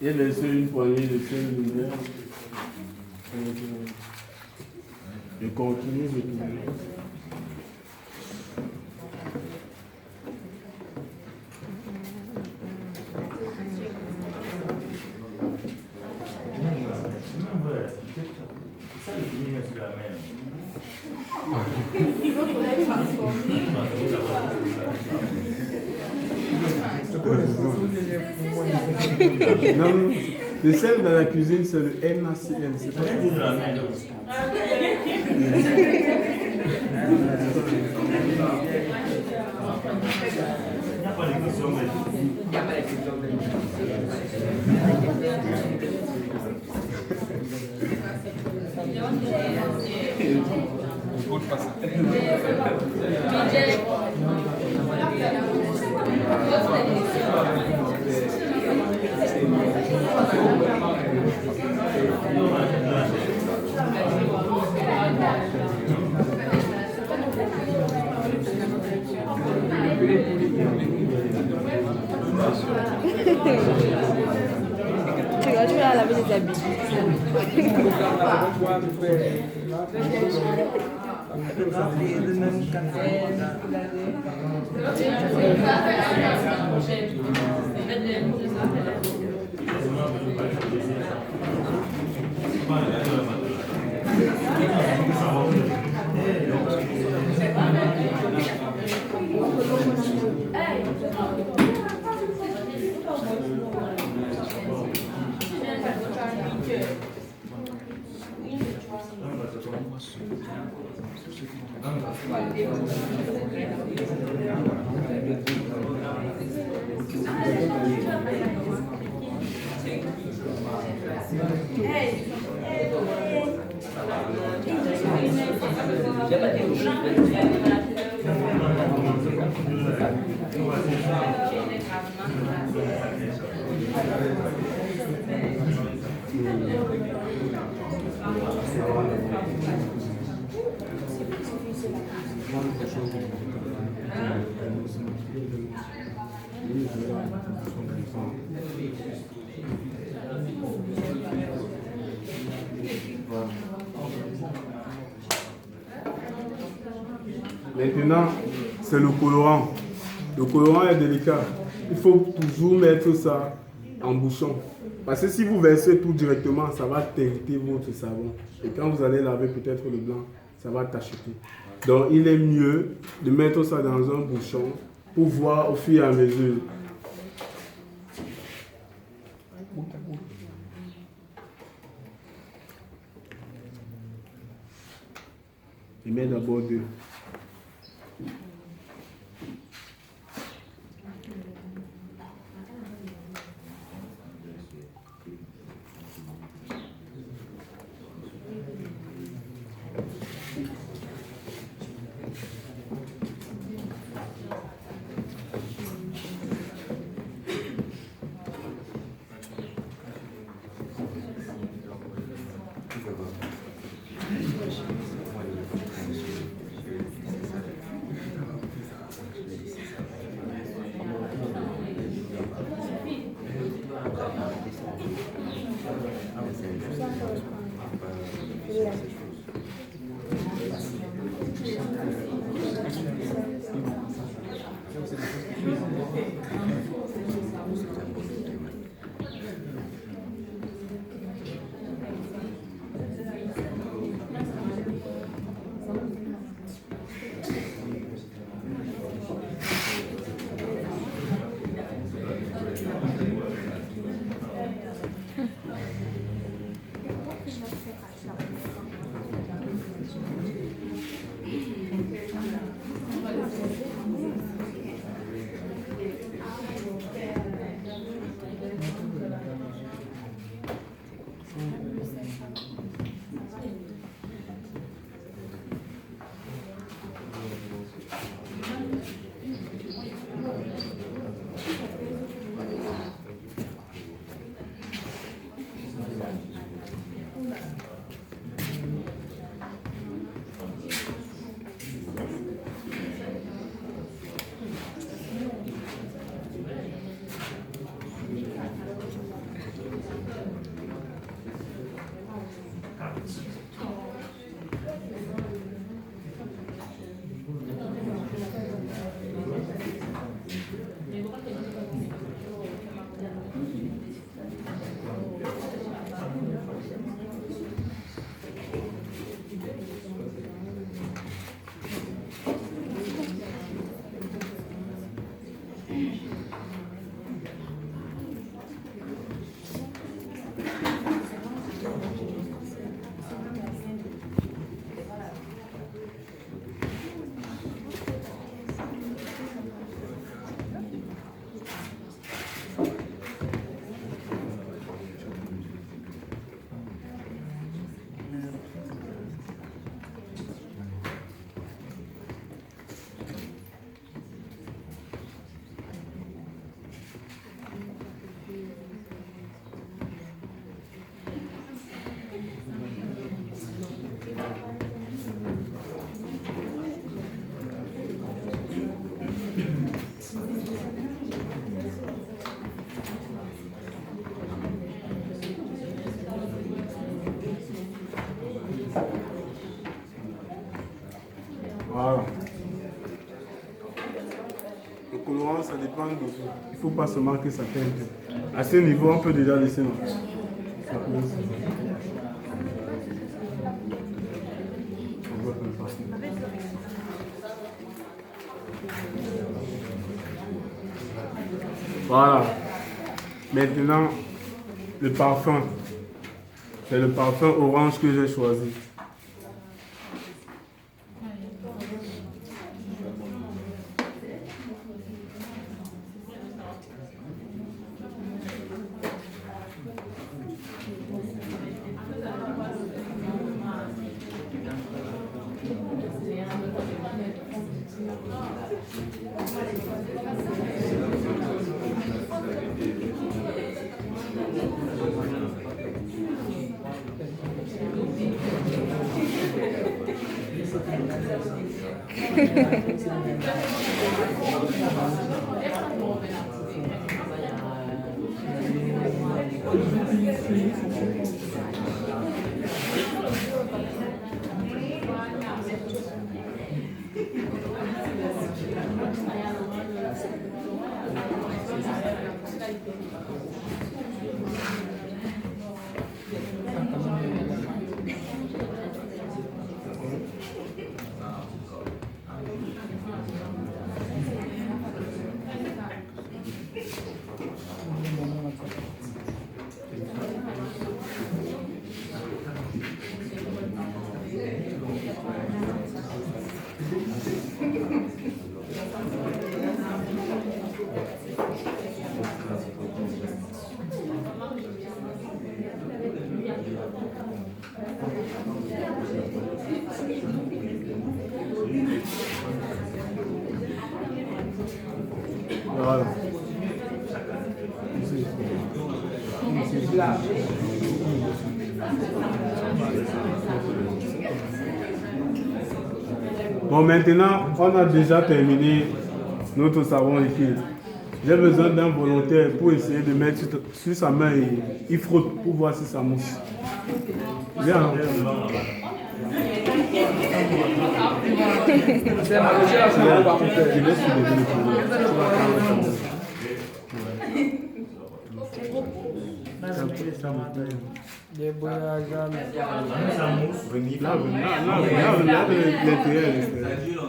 Il a laissé une poignée de sel lumière. Je continue de tourner. Non, le sel dans la cuisine, c'est le NaCl. C'est pas Tu vas laver les habits. Maintenant, c'est le colorant. Le colorant est délicat. Il faut toujours mettre ça en bouchon. Parce que si vous versez tout directement, ça va teinter votre savon. Et quand vous allez laver peut-être le blanc, ça va tacheter. Donc il est mieux de mettre ça dans un bouchon pour voir au fur et à mesure. Je mets d'abord 2. dépend de vous. Il ne faut pas seulement que ça teinte. À ce niveau, on peut déjà laisser notre. Ça peut aussi. On voit comme ça. Voilà. Maintenant, le parfum. C'est le parfum orange que j'ai choisi. Voilà. Bon, maintenant, on a déjà terminé notre savon liquide. J'ai besoin d'un volontaire pour essayer de mettre sur sa main et il frotte pour voir si ça mouche. Viens. Je laisse soulever le problème.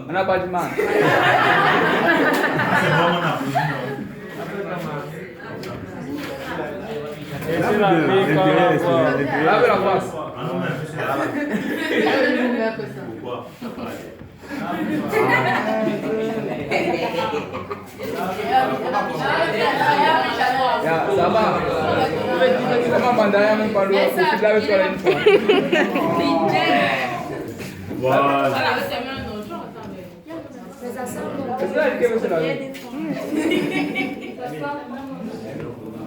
On n'a pas de mal. Lave la face. Ça va. Comment mandaya même pas l'eau? Tu laves sur la une fois. Voilà. C'est ça que vous savez.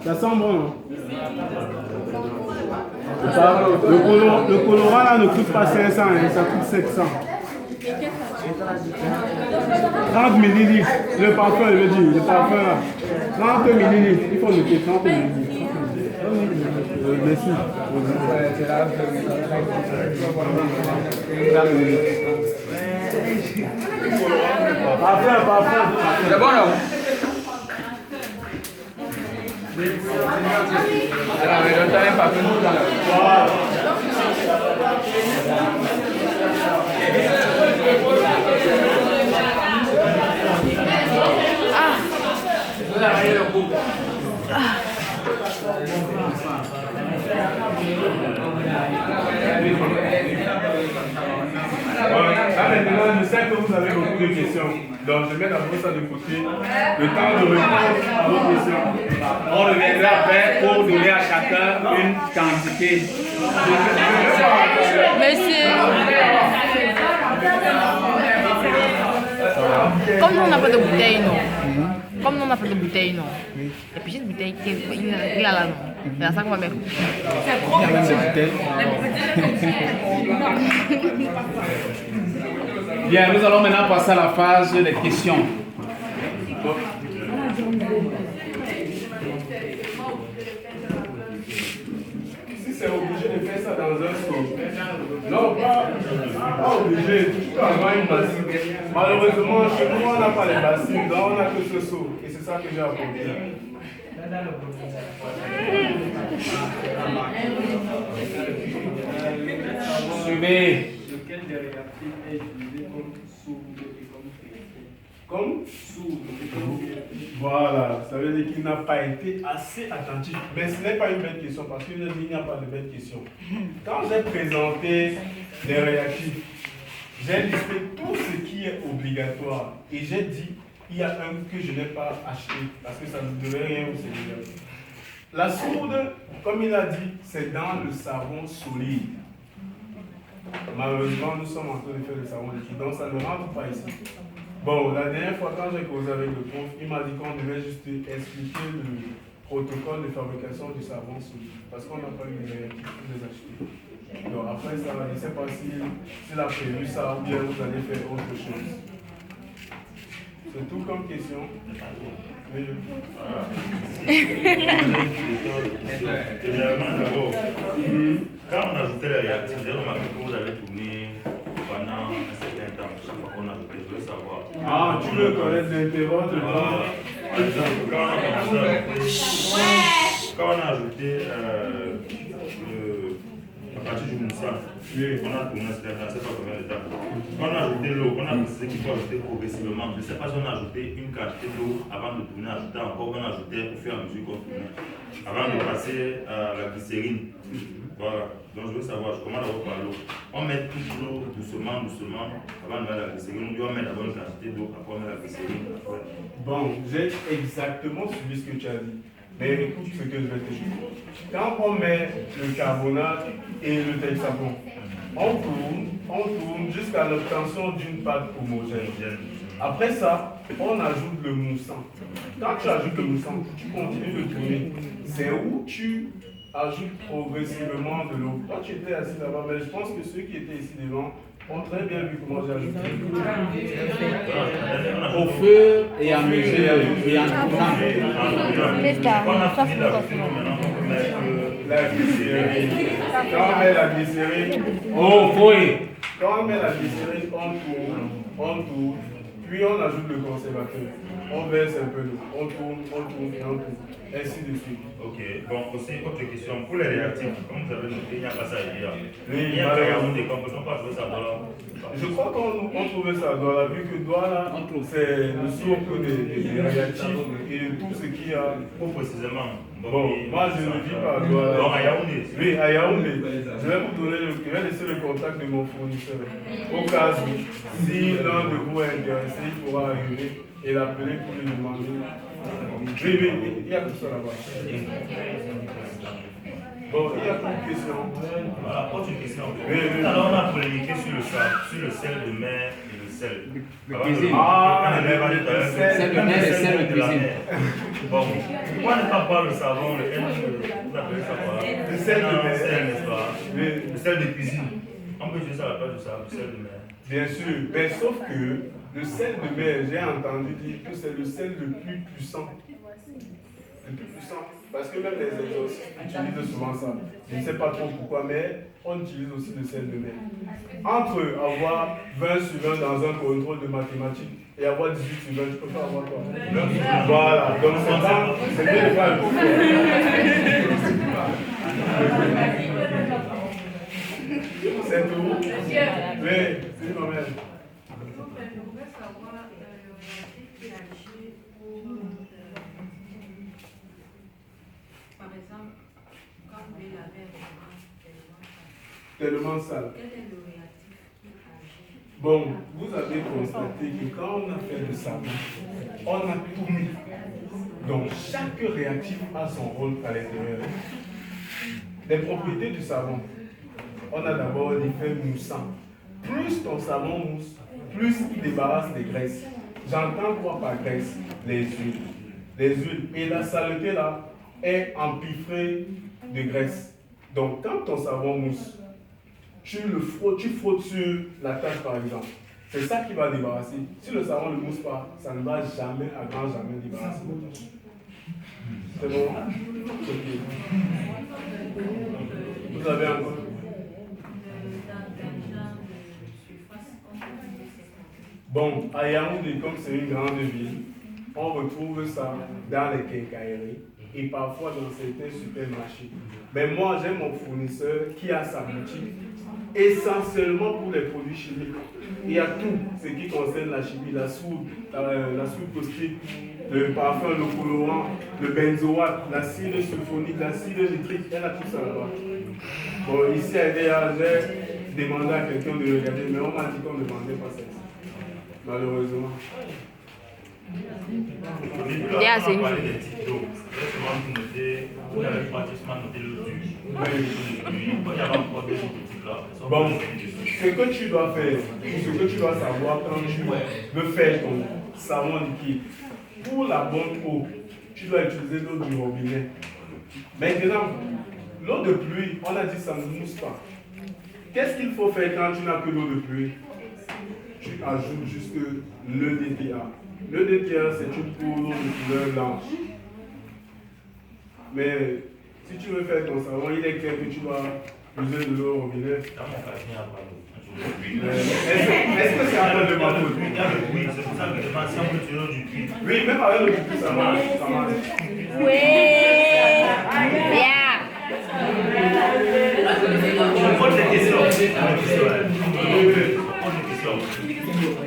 Ça sent bon, hein? Le colorant là ne coûte pas 500, hein, ça coûte 700. 30 millilitres, le parfum, je veux dire, le parfum là. 30 millilitres, il faut noter 30 millilitres. Merci. Parfum. C'est bon là? Alors, mais le temps est pas venu dans la... Maintenant, je sais que vous avez beaucoup de questions. Donc, je mets d'abord ça de côté. Le temps de répondre à vos questions. On reviendra après pour donner à chacun une quantité. Monsieur, comme nous on n'a pas de bouteille, non. Comme nous on n'a pas de bouteille, non. La petite bouteille il a là, non. C'est à ça qu'on va mettre. Bien, nous allons maintenant passer à la phase des questions. Si c'est obligé de faire ça dans un seau. Non, pas obligé. Tu peux avoir une bassine. Malheureusement, chez nous, on n'a pas les bassines, donc on n'a que ce seau. Et c'est ça que j'ai apporté. Suivez. Lequel des réactifs est utilisé comme soude et comme filtre? Comme Soude et comme filtre. Voilà, ça veut dire qu'il n'a pas été assez attentif. Mais ce n'est pas une belle question parce qu'il n'y a pas de belle question. Quand j'ai présenté les réactifs, j'ai listé tout ce qui est obligatoire et j'ai dit il y a un que je n'ai pas acheté parce que ça ne devait rien au Sénégal. La soude, comme il a dit, c'est dans le savon solide. Malheureusement, nous sommes en train de faire le savon liquide, donc ça ne rentre pas ici. Bon, la dernière fois, quand j'ai causé avec le prof, il m'a dit qu'on devait juste expliquer le protocole de fabrication du savon solide, parce qu'on n'a pas eu les réactifs pour les acheter. Donc après ça, je ne sais pas s'il a prévu ça ou bien vous allez faire autre chose. C'est tout comme question. Quand on ajoutait les réactifs, j'ai remarqué que vous avez tourné pendant un certain temps. Chaque fois qu'on ajoutait, je veux savoir. Ah, tu veux connaître l'intervalle de temps? Par exemple, quand on a ajouté à partir du moussard, on a tourné un certain temps, je ne sais pas combien de temps. Quand on a ajouté l'eau, on a précisé qu'il faut ajouter progressivement. Je ne sais pas si on a ajouté une quantité d'eau avant de tourner, ajouter encore, on a ajouté au fur et à mesure qu'on tournait. Avant de passer à la glycérine. Voilà, donc je veux savoir, je commence d'abord par l'eau. On met toute l'eau doucement, doucement, avant de mettre la glycérine. On met la bonne quantité d'eau, après on met la glycérine. Bon, j'ai exactement suivi ce que tu as dit. Mais écoute ce que je vais te dire. Quand on met le carbonate et le texapon, on tourne jusqu'à l'obtention d'une pâte homogène. Après ça, on ajoute le moussant. Quand tu ajoutes le moussant, tu continues de tourner. C'est où tu ajoutes progressivement de l'eau. Toi, tu étais assis là-bas, mais je pense que ceux qui étaient ici devant ont très bien vu comment j'ai ajouté. Au feu et à mesure et en tournant. On a fini d'ajouter l'eau, maintenant on peut mettre La glycérine. Quand on met la glycérine, Oh, fouille. quand on met la glycérine, on tourne, puis on ajoute le conservateur. On verse un peu d'eau, on tourne et on tourne. Ainsi de suite. Ok, bon, aussi, autre question. Pour les réactifs, comme vous avez noté, il n'y a pas ça hier. Oui, Il y a pas des composants, pas trouver ça dans la... Je crois qu'on trouvait ça dans la vue que Douala, c'est le socle des réactifs et de tout ce qu'il y a. Pour précisément. Bon, moi je ne dis pas Douala. Donc à Yaoundé. Oui, à Yaoundé. Je vais vous donner je vais laisser le contact de mon fournisseur. Au cas où, si l'un de vous est intéressé, il pourra arriver et l'appeler pour lui demander. Oui, il y a tout ça là-bas. Bon, il y a plus de questions. Voilà, autre question. Oui. Alors on a polémiqué sur le sel de mer et le sel. cuisine. Ah, Sel de mer et sel de cuisine. Bon, pourquoi ne pas boire le savon, le vous appelez ça quoi? Le sel de mer. Sel, n'est-ce pas? Oui. Le sel de cuisine. On peut utiliser ça à la place du sel de mer. Bien sûr, mais sauf que le sel de mer, j'ai entendu dire que c'est le sel le plus puissant. Le plus puissant. Parce que même les exorcistes utilisent souvent ça. Je ne sais pas trop pourquoi, mais on utilise aussi le sel de mer. Entre avoir 20 sur 20 dans un contrôle de mathématiques et avoir 18 sur 20, tu peux pas avoir quoi? Voilà, donc c'est bien de faire le coup. C'est tout? Oui, c'est ma mère. Par exemple, quand vous voulez laver Tellement sale. quel est le réactif qui agit? Bon, vous avez constaté que quand on a fait le savon, on a tout mis. Donc chaque réactif a son rôle à l'intérieur. Les propriétés du savon. On a d'abord l'effet moussant. Plus ton savon mousse, plus il débarrasse des graisses. J'entends quoi par graisse? Les huiles. Les huiles. Et la saleté là est empiffrée de graisse. Donc quand ton savon mousse, tu frottes sur la tâche par exemple. C'est ça qui va débarrasser. Si le savon ne mousse pas, ça ne va jamais, à grand jamais débarrasser la tâche. C'est bon? Ok. Vous avez encore? Bon, à Yaoundé, comme c'est une grande ville, on retrouve ça dans les quincailleries et parfois dans certains supermarchés. Mais moi, j'ai mon fournisseur qui a sa boutique essentiellement pour les produits chimiques. Il y a tout ce qui concerne la chimie, la soude caustique, le parfum, le colorant, le benzoate, l'acide sulfonique, l'acide nitrique, elle a tout ça là-bas. Bon, ici à EDA, j'ai demandé à quelqu'un de regarder, mais on m'a dit qu'on ne demandait pas ça. Malheureusement. Léa, c'est une parler des types d'eau. Vous avez pratiquement noté le du. Quand il y a encore des boutiques là. Bon, ce que tu dois faire, ce que tu dois savoir quand tu veux faire ton savon liquide, pour la bonne eau, tu dois utiliser l'eau du robinet. Maintenant, l'eau de pluie, on a dit ça ne mousse pas. Qu'est-ce qu'il faut faire quand tu n'as que l'eau de pluie? Tu ajoutes juste le DTA. Le DTA, c'est une poudre de couleur blanche. Mais si tu veux faire ton savon, il est clair que tu dois user de l'eau au robinet. Dans mon cas, il n'y a pas d'eau. Est-ce que c'est à cause de ma faute? Oui, c'est pour ça que je pense si on peut utiliser l'eau du puits. Oui, même avec le puits, ça marche. Ça marche. Oui. Léa. Je pose des questions.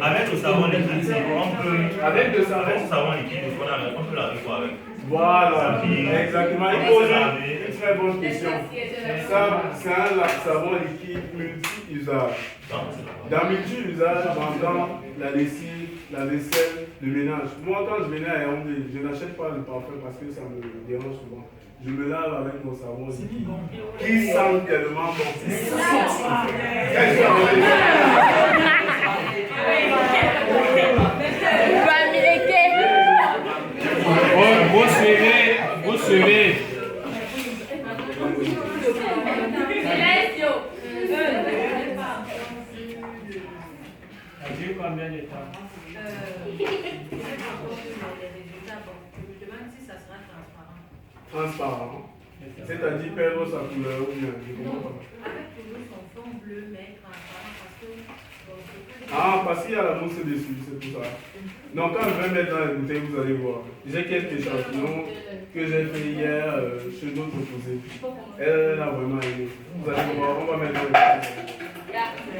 Avec le savon liquide, on peut. Avec le savon liquide, on peut laver quoi avec? Voilà, exactement. Il pose une très bonne question. Ça, c'est un savon liquide multi-usage. Dans multi-usage, j'entends la lessive, la vaisselle, le ménage. Moi, quand je venais à Yaoundé, je n'achète pas le parfum parce que ça me dérange souvent. Je me lave avec mon savon liquide qui sent tellement bon. Vous suivez. Je me demande si ça sera transparent. Transparent. C'est-à-dire perdre sa couleur ou bien, je comprends pas. Avec toujours son fond bleu, mais transparent parce que. Ah, parce qu'il y a la mousse dessus, c'est pour ça. Donc quand je vais mettre dans les bouteilles, vous allez voir. J'ai quelques échantillons que j'ai fait hier chez notre opposé. Elle a vraiment aimé. Vous allez voir, on va mettre dans les bouteilles.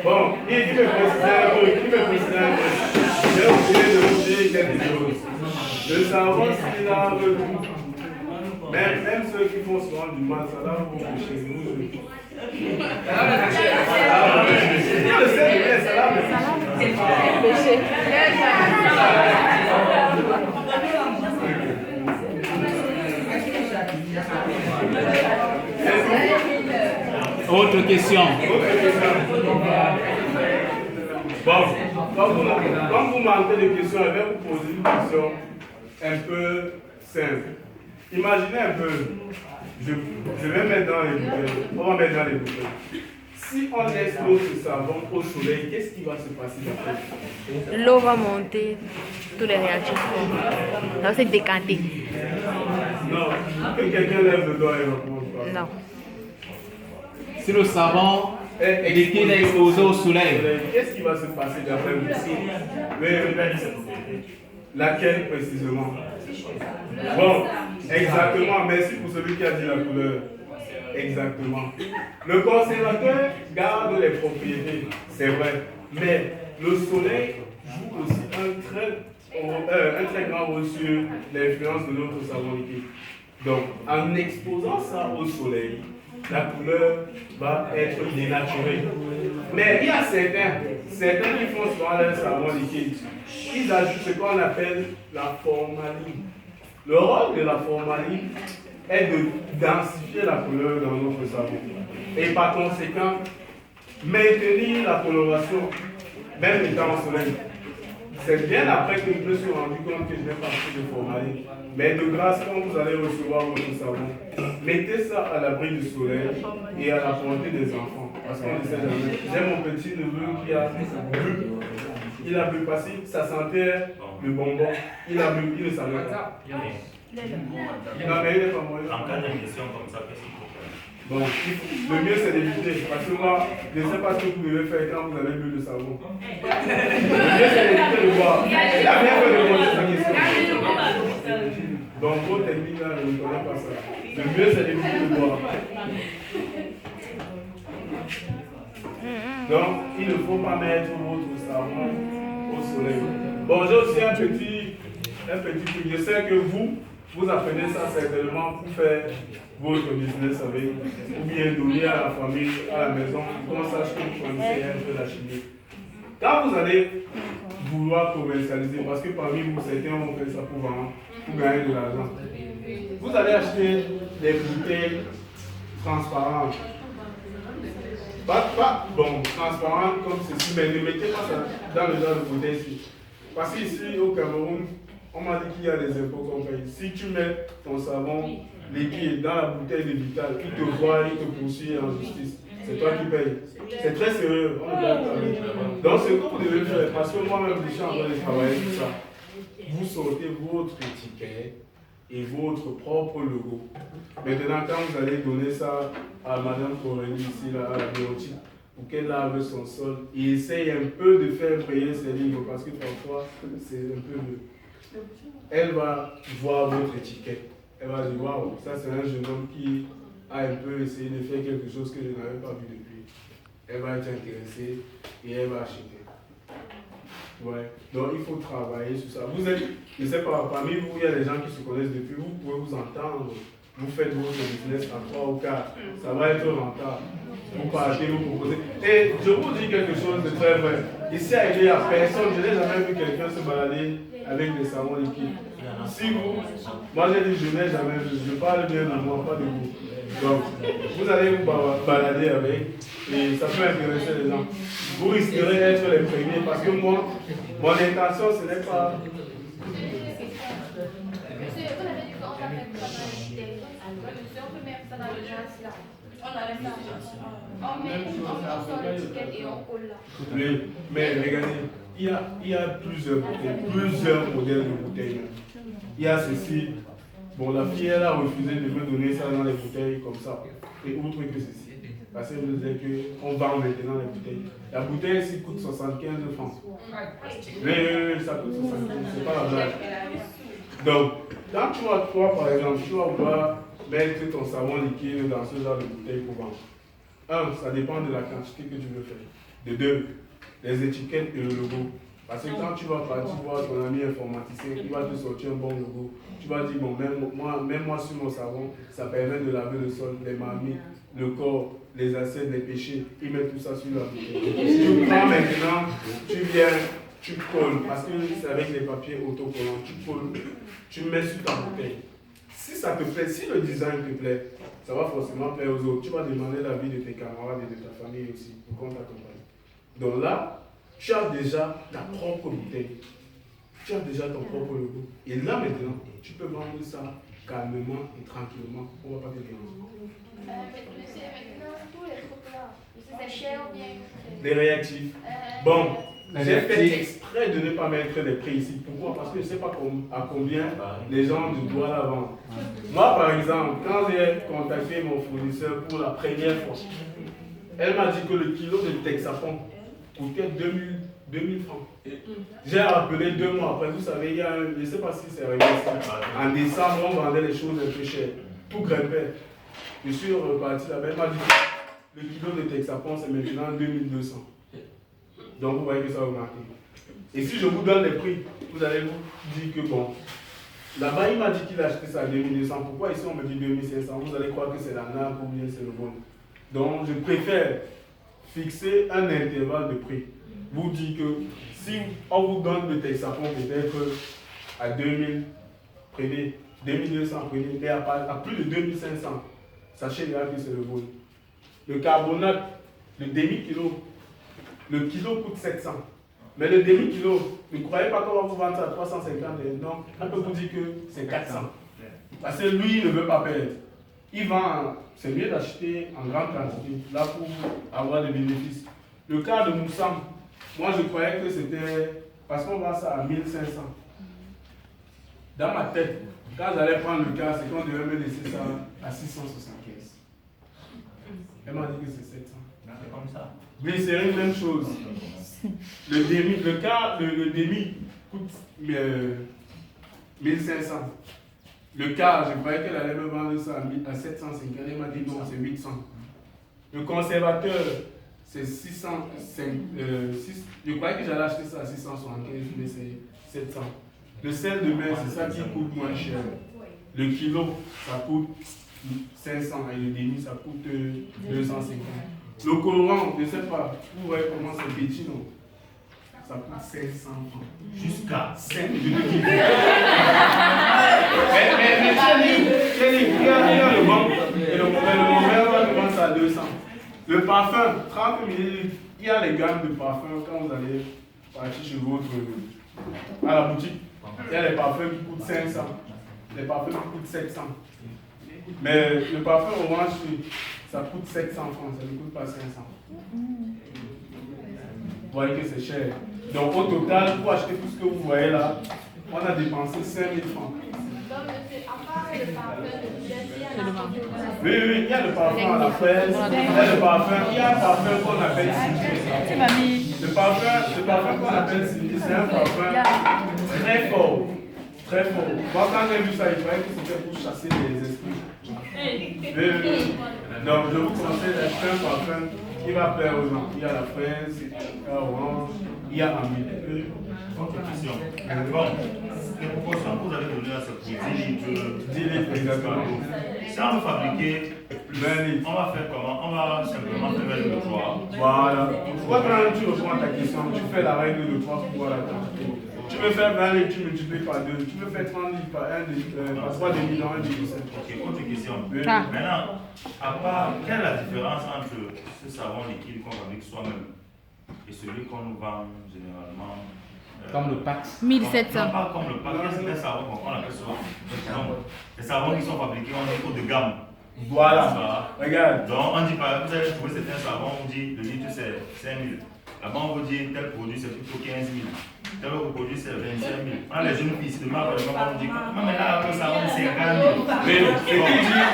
Bon, qui me précise un peu, j'ai oublié de vous dire quelque chose. Le savon, s'il lave tout. Même ceux qui font souvent du mal, ça lave beaucoup chez nous. Autre question. Bon, comme vous manquez de questions, je vais vous poser une question un peu simple. Imaginez un peu, je vais mettre dans les bouteilles, on va mettre dans les bouteilles. Si on laisse l'eau de savon au soleil, qu'est-ce qui va se passer après? L'eau va monter, tous les réactifs. Ça va se décanter. Non, que quelqu'un lève le doigt et recommence pas. Non. Si le savon liquide est exposé au soleil, qu'est-ce qui va se passer d'après vous? Laquelle précisément? Bon, exactement, merci pour celui qui a dit la couleur. Exactement. Le conservateur garde les propriétés, c'est vrai, mais le soleil joue aussi un très grand rôle sur l'influence de notre savon liquide. Donc, en exposant ça au soleil, la couleur va être dénaturée. Mais il y a certains qui font souvent leur savon liquide. Ils ajoutent ce qu'on appelle la formaline. Le rôle de la formaline est de densifier la couleur dans notre savon. Et par conséquent, maintenir la coloration, même étant au soleil. C'est bien après que je me suis rendu compte que je n'ai pas pris de formaline. Mais de grâce, quand vous allez recevoir votre savon, mettez ça à l'abri du soleil et à la portée des enfants. Parce qu'on ne sait jamais. J'ai mon petit neveu qui a bu. Il a bu parce que ça sentait le bonbon. Il a bu, il ne savait pas. Non, mais il n'est pas moyen. En cas d'agression comme ça, qu'est-ce qu'il faut faire? Bon, le mieux c'est d'éviter. Parce que moi, je ne sais pas ce que vous devez faire quand vous avez bu le savon. Le mieux c'est d'éviter de boire. Il a bien fait de poser sa question. Donc, vos techniques là, je ne connais pas ça. Le mieux c'est d'éviter de boire. Donc, il ne faut pas mettre votre savon au soleil. Bon, j'ai aussi un petit truc. Je sais que vous apprenez ça certainement pour faire votre business avec, ou bien donner à la famille, à la maison, qu'on sache que vous connaissez un peu la chimie. Quand vous allez vouloir commercialiser, parce que parmi vous, certains vont faire ça pour vendre, pour gagner de l'argent, vous allez acheter des bouteilles transparentes. Pas bon, transparentes comme ceci, mais ne mettez pas ça dans le genre de bouteille ici. Parce qu'ici, au Cameroun, on m'a dit qu'il y a des impôts qu'on paye. Si tu mets ton savon liquide dans la bouteille de Vital, il te voit, il te poursuit en justice. C'est toi qui payes. C'est très sérieux. On ne doit pas parler. Donc, c'est ce que vous devez faire. Parce que moi-même, je suis en train de travailler sur ça. Vous sortez votre étiquette et votre propre logo. Maintenant, quand vous allez donner ça à Madame Corélie, ici, là, à la biotique, pour qu'elle lave son sol, et essaye un peu de faire payer ses livres, parce que parfois, c'est un peu mieux. Elle va voir votre étiquette. Elle va dire, waouh, ça c'est un jeune homme qui a un peu essayé de faire quelque chose que je n'avais pas vu depuis. Elle va être intéressée et elle va acheter. Ouais. Donc il faut travailler sur ça. Vous êtes, je ne sais pas, parmi vous, il y a des gens qui se connaissent depuis, vous pouvez vous entendre. Vous faites votre business à 3 ou 4. Ça va être rentable. Vous partez, vous proposez. Et je vous dis quelque chose de très vrai. Ici, il n'y a personne, je n'ai jamais vu quelqu'un se balader avec des savons liquides. Si vous, moi j'ai dit je n'ai jamais vu, je parle bien de moi, pas de vous. Donc, vous allez vous balader avec et ça peut intéresser les gens. Vous risquerez d'être les premiers parce que moi, mon intention ce n'est pas. Monsieur, vous avez dit qu'on appelle ça dans les bouteilles. Monsieur, on peut mettre ça dans le gaz là. On enlève ça. On sort l'étiquette et on colle là. Oui, mais regardez, il y a plusieurs modèles de bouteilles. Il y a ceci. Bon, la fille, elle a refusé de me donner ça dans les bouteilles comme ça. Et outre que ceci. Parce qu'elle me disait qu'on vend maintenant les bouteilles. La bouteille ici coûte 75 francs. Mais ça coûte 75, c'est pas la blague. Donc, quand tu vas, toi par exemple, tu vas vouloir mettre ton savon liquide dans ce genre de bouteille pour vendre. 1, ça dépend de la quantité que tu veux faire. De 2, les étiquettes et le logo. Parce que quand tu vas partir voir ton ami informaticien, il va te sortir un bon logo. Tu vas dire, bon, même moi sur mon savon, ça permet de laver le sol, les marmites, le corps, les assiettes, les péchés. Il met tout ça sur la bouteille. Si tu prends maintenant, tu viens, tu colles, parce que c'est avec les papiers autocollants, tu colles, tu mets sur ta bouteille. Si ça te plaît, si le design te plaît, ça va forcément plaire aux autres. Tu vas demander l'avis de tes camarades et de ta famille aussi, pour qu'on t'accompagne. Donc là, tu as déjà ta propre bouteille. Tu as déjà ton propre logo. Et là maintenant, tu peux vendre ça calmement et tranquillement. On ne va pas te déranger. Monsieur, maintenant, tous les trucs là, c'est cher ou bien? Des réactifs. Bon, j'ai fait exprès de ne pas mettre les prix ici. Pourquoi? Parce que je ne sais pas à combien les gens doivent la vendre. Moi, par exemple, quand j'ai contacté mon fournisseur pour la première fois, elle m'a dit que le kilo de Texafon coûtait 2000 francs. J'ai rappelé 2 mois après, vous savez, il y a un, je ne sais pas si c'est arrivé ici. En décembre, on vendait les choses un peu chères. Tout grimpait. Je suis reparti là-bas, elle m'a dit que le kilo de Texafon, c'est maintenant 2200. Donc vous voyez que ça a augmenté. Et si je vous donne les prix, vous allez vous dire que bon, là-bas il m'a dit qu'il a acheté ça à 2200. Pourquoi ici on me dit 2500? Vous allez croire que c'est la nappe ou bien c'est le bon. Donc je préfère fixer un intervalle de prix. Vous dites que si on vous donne le Texafon peut-être à 2000, prenez 2200, prenez, mais à plus de 2500, sachez là que c'est le bon. Le carbonate, le demi-kilo, le kilo coûte 700. Mais le demi-kilo, ne croyez pas qu'on va vous vendre ça à 350. Non, on peut vous dire que c'est 400. Parce que lui, il ne veut pas perdre. Il vend, c'est mieux d'acheter en grande quantité, là pour avoir des bénéfices. Le cas de Moussam, moi je croyais que c'était, parce qu'on vend ça à 1500. Dans ma tête, Quand j'allais prendre le cas, c'est qu'on devait me laisser ça à 675. Elle m'a dit que c'est 700. C'est comme ça. Glycérine, même chose. Le demi coûte 1500. Le quart, je croyais qu'elle allait me vendre ça à 750. Elle m'a dit non, c'est 800. Le conservateur, c'est 605. Je croyais que j'allais acheter ça à 675, mais c'est 700. Le sel de mer, c'est ça qui coûte moins cher. Le kilo, ça coûte 500 et le demi, ça coûte 250. Le colorant, je ne sais pas, vous voyez comment c'est petit, non? Ça coûte 500 francs. Jusqu'à 5, je te dis. Mais il y a le bon, et le mauvais, on va commencer à 200. Le parfum, 30 ml, il y a les gammes de parfums quand vous allez partir chez votre, à la boutique. Il y a les parfums qui coûtent 500, les parfums qui coûtent 700. Mais le parfum orange, ça coûte 700 francs, ça ne coûte pas 500. Vous voyez que c'est cher. Donc au total, pour acheter tout ce que vous voyez là, on a dépensé 5000 francs. Donc, monsieur, à part le parfum de Oui, il y a le parfum à la fraise, il y a le parfum, il y a un parfum qu'on appelle Cindy. Le parfum qu'on appelle Cindy, c'est un parfum très fort. Très fort. Moi, quand j'ai vu ça, il fallait que c'était pour chasser les esprits. Donc, je vous conseille d'acheter un parfum qui va plaire aux gens. Il y a la fraise, il y a l'orange, il y a l'amide. Autre question. Bon, les proportions que vous avez données à cette cuisine, 10 litres exactement. si on veut fabriquer 20 litres. on va faire comment? On va simplement faire le 3. Voilà. Pourquoi quand tu réponds à ta question, tu fais la règle de 3 pour voir la quantité. Tu veux faire 20 litres, tu multiplies par 2. Tu veux faire 30 litres par 1 litre, par 3 demi dans 1 litre. Ok, autre question. Oui. Maintenant, à part, quelle est la différence entre ce savon liquide qu'on fabrique soi-même et celui qu'on nous vend généralement Comme le pack. 1700. Non, pas comme le pack, c'est des savons qu'on appelle souvent. Les savons qui sont fabriqués en haut de gamme. Voilà. Regarde. Donc on dit pas, vous allez trouver certains savons, on dit le litre c'est 5 000. Là-bas on vous dit tel produit c'est plutôt 15 000. Tel autre produit c'est 25 000. On a les jeunes filles ici de marque, on nous dit mais là le savon c'est 50 000. Mais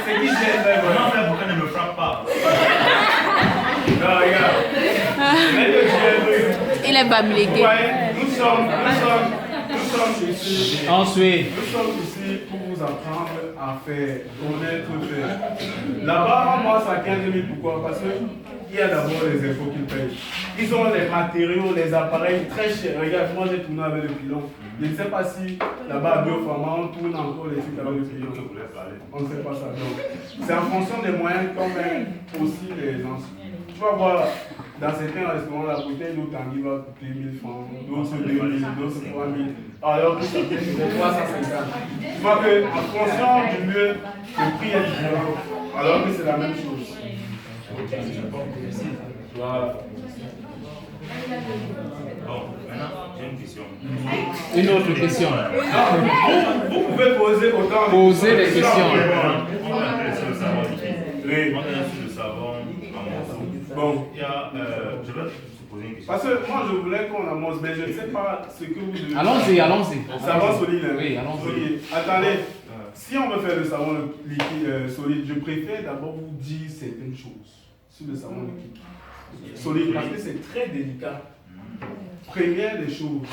c'est qui j'ai fait Comment faire pour qu'elle ne me frappe pas? Non, regarde. Il est bamlégué. Nous sommes ici. Ensuite, Nous sommes ici pour vous apprendre à faire, connaître, faire. Là-bas, on passe à 15 000. Pourquoi? Parce qu'il y a d'abord les impôts qu'ils payent. Ils ont les matériaux, les appareils très chers. Regarde, moi j'ai tourné avec le pilon. Je ne sais pas si là-bas à Biopharma, on tourne encore les trucs avec le pilon. On ne sait pas ça. Donc, c'est en fonction des moyens qu'on met aussi les gens. Tu vas voir, dans certains restaurants, la bouteille d'eau Tanguy va coûter 1000 francs, d'autres 2000, d'autres 3000, alors que ça fait 350. Tu vois qu'en fonction du lieu, le prix est différent, alors que c'est la même chose. Voilà. Bon, maintenant, j'ai une question. une autre question. Vous pouvez poser autant Posez des questions. On est sur le savon liquide. Oui. On est sur le savon en morceaux. Bon. Il y a, je vais te poser une question. Parce que moi je voulais qu'on amorce, mais je ne sais pas ce que vous devez. Allons-y. Savon solide. Hein. Oui, allons-y. Solide. Attendez, si on veut faire le savon liquide solide, je préfère d'abord vous dire certaines choses sur le savon liquide solide parce que c'est très délicat. Première des choses,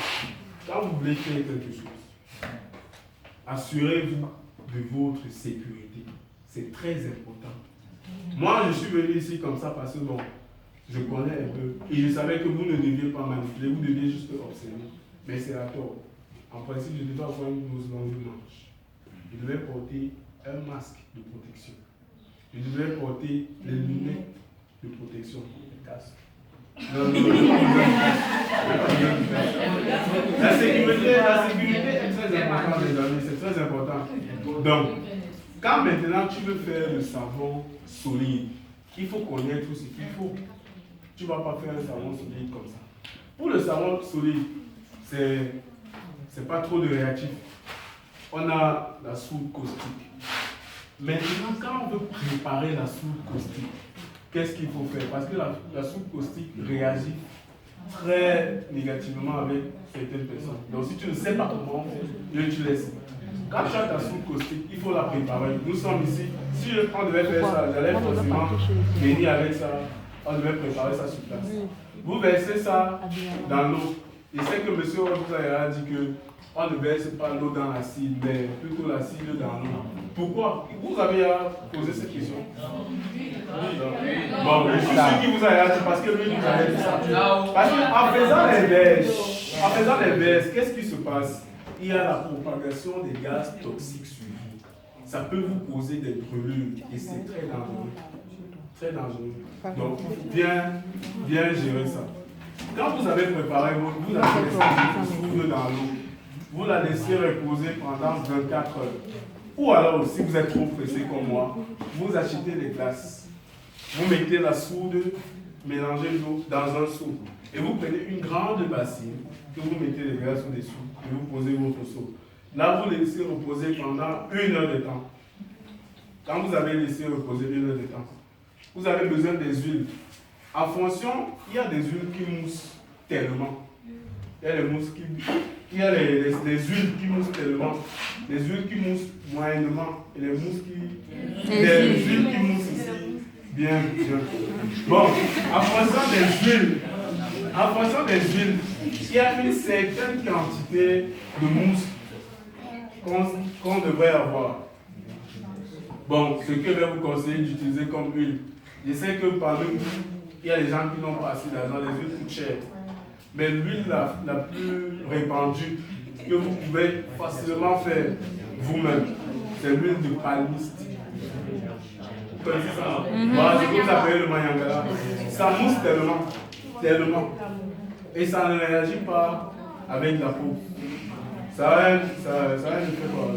quand vous voulez faire quelque chose, assurez-vous de votre sécurité. C'est très important. Moi, je suis venu ici comme ça parce que bon, je connais un peu et je savais que vous ne deviez pas manipuler, vous deviez juste observer. Mais c'est à tort. En principe, je devais avoir une blouse longue blanche. Je devais porter un masque de protection. Je devais porter les lunettes de protection. Non. La sécurité est très importante, les amis, c'est très important. Donc, quand maintenant tu veux faire le savon solide, il faut connaître tout ce qu'il faut. Tu ne vas pas faire un savon solide comme ça. Pour le savon solide, c'est pas trop de réactif. On a la soude caustique. Maintenant, quand on veut préparer la soude caustique, qu'est-ce qu'il faut faire? Parce que la soude caustique réagit très négativement avec certaines personnes. Donc si tu ne sais pas comment l'utiliser, Quand tu as ta soupe caustique, il faut la préparer. Nous sommes ici. Si on devait faire ça, j'allais forcément venir avec ça. On devait préparer ça sur place. Vous versez ça dans l'eau. Et c'est que monsieur vous a dit que on ne verse pas l'eau dans l'acide, mais plutôt l'acide dans l'eau. Pourquoi? Vous avez posé cette question? Bon, je suis sûr qu'il vous a dit parce que lui nous avait dit ça. Parce qu'en faisant les verses, qu'est-ce qui se passe? Il y a la propagation des gaz toxiques sur vous. Ça peut vous causer des brûlures et c'est très dangereux. Très dangereux. Donc, bien gérer ça. Quand vous avez préparé votre, vous avez laissé soude dans l'eau. Vous la laissez reposer pendant 24 heures. Ou alors, si vous êtes trop pressé comme moi, vous achetez des glaces. Vous mettez la soude, mélangez l'eau dans un seau. Et vous prenez une grande bassine que vous mettez les glaces au-dessus et vous posez votre seau. Là, vous laissez reposer pendant 1 heure de temps. Quand vous avez laissé reposer 1 heure de temps, vous avez besoin des huiles. En fonction, il y a des huiles qui moussent tellement. Il y a les huiles qui moussent tellement, les huiles qui moussent moyennement et les huiles qui moussent ici bien. Bon, en fonction des huiles, il y a une certaine quantité de mousse qu'on devrait avoir. Bon, ce que je vais vous conseiller d'utiliser comme huile, je sais que parmi vous, il y a des gens qui n'ont pas assez d'argent, les huiles coûtent cher. Mais l'huile la plus répandue que vous pouvez facilement faire vous-même, c'est l'huile de palmiste. Vous connaissez ça? Voilà, c'est comme ça s'appelle le mayangala. Ça mousse tellement. Et ça ne réagit pas avec la peau. Ça a un effet quoi.